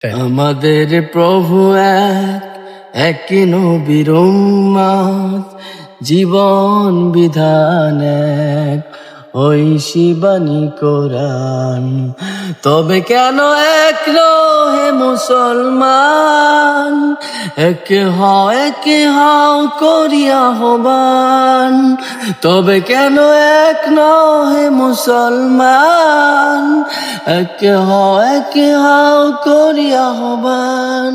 আমাদের প্রভু এক নবীর উম্মত, জীবন বিধান এক ঐশী বাণী কোরআন। তবে কেন এক হে মুসলমান, এক হও করিয়া আহ্বান। তবে কেন এক হে মুসলমান, এক হও করিয়া আহ্বান।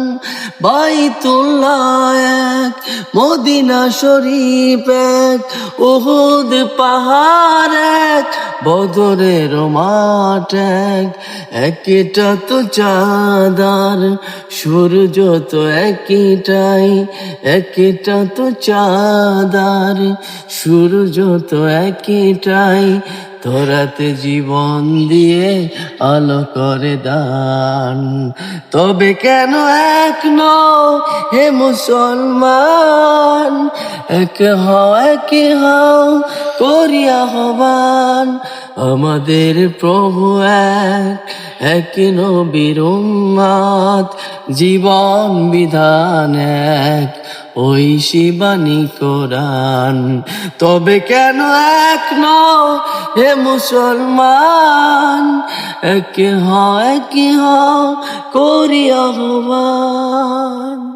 বাইতুল্লাহ এক, মদিনা শরীফ এক, উহুদ পাহাড় এক, বদরের মাঠ এক। একটা তো চাঁদার সূর্য তো একটাই, একটা তো চাঁদার সূর্য তো একটাই। তোরাতে জীবন দিয়ে আলো করে দান। তবে কেন এক হে মুসলমান, এক হও করিয়া আহ্বান। আমাদের প্রভু এক নবীর উম্মত, জীবন বিধান এক ঐশী বাণী কোরআন। তবে কেন এক হে মুসলমান, এক হও করিয়া আহ্বান।